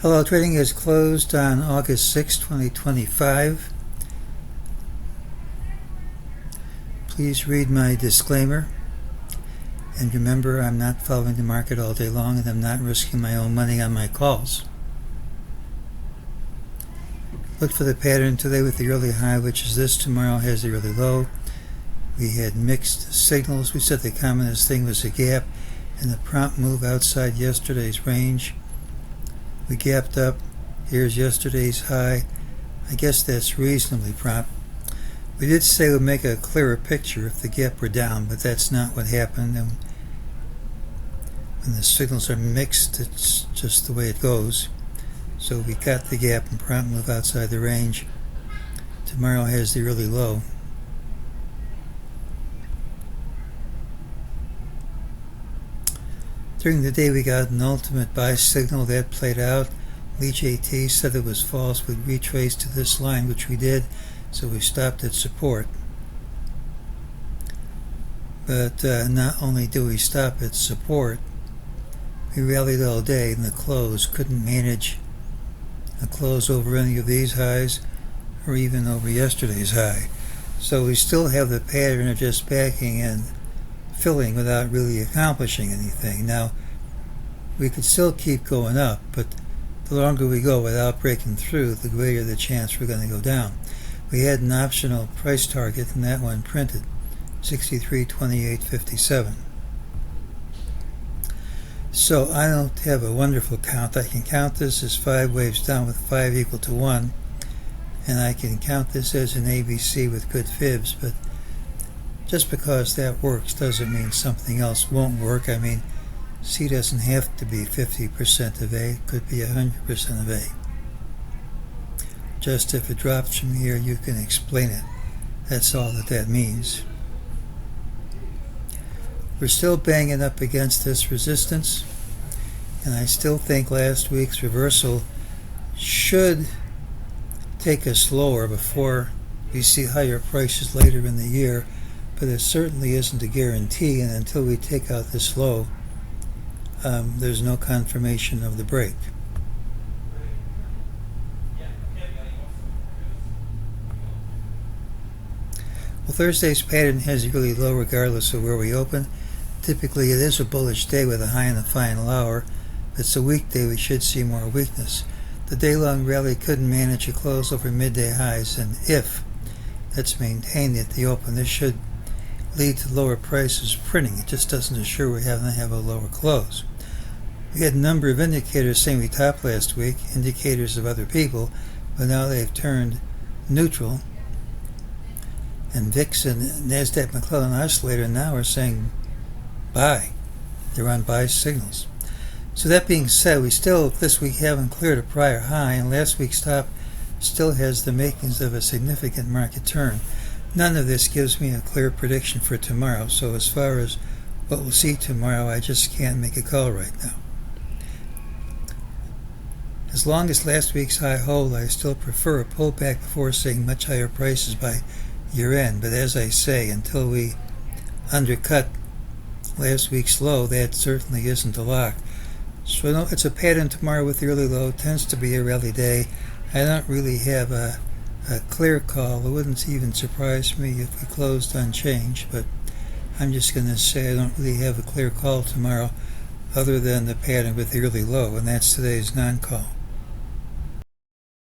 Hello, trading is closed on August 6, 2025. Please read my disclaimer. And remember, I'm not following the market all day long, and I'm not risking my own money on my calls. Look for the pattern today with the early high, which is this. Tomorrow has the early low. We had mixed signals. We said the commonest thing was a gap and the prompt move outside yesterday's range. We gapped up. Here's yesterday's high. I guess that's reasonably prompt. We did say we'd make a clearer picture if the gap were down, but that's not what happened. And when the signals are mixed, it's just the way it goes. So we got the gap and prompt move outside the range. Tomorrow has the early low. During the day we got an ultimate buy signal that played out. MEJT said it was false. We'd retrace to this line, which we did, so we stopped at support. But not only do we stop at support, we rallied all day and the close couldn't manage a close over any of these highs or even over yesterday's high. So we still have the pattern of just backing and filling without really accomplishing anything. Now, we could still keep going up, but the longer we go without breaking through, the greater the chance we're going to go down. We had an optional price target, and that one printed 63.2857. So I don't have a wonderful count. I can count this as 5 waves down with 5 equal to 1, and I can count this as an ABC with good fibs, but just because that works doesn't mean something else won't work. I mean, C doesn't have to be 50% of A, it could be 100% of A. Just if it drops from here, you can explain it. That's all that means. We're still banging up against this resistance, and I still think last week's reversal should take us lower before we see higher prices later in the year. But it certainly isn't a guarantee, and until we take out this low, there's no confirmation of the break. Well, Thursday's pattern has a really low regardless of where we open. Typically it is a bullish day with a high and a final hour. If it's a weekday, we should see more weakness. The day-long rally couldn't manage a close over midday highs, and if that's maintained at the open, this should lead to lower prices printing. It just doesn't assure we're going to have a lower close. We had a number of indicators saying we topped last week, indicators of other people, but now they've turned neutral. And VIX and NASDAQ McClellan Oscillator now are saying buy. They're on buy signals. So that being said, we still this week haven't cleared a prior high, and last week's top still has the makings of a significant market turn. None of this gives me a clear prediction for tomorrow, so as far as what we'll see tomorrow, I just can't make a call right now. As long as last week's high hold, I still prefer a pullback before seeing much higher prices by year end, but as I say, until we undercut last week's low, that certainly isn't a lock. So no, it's a pattern tomorrow with the early low. Tends to be a rally day. I don't really have a clear call. It wouldn't even surprise me if we closed unchanged, but I'm just going to say I don't really have a clear call tomorrow other than the pattern with the early low, and that's today's non-call.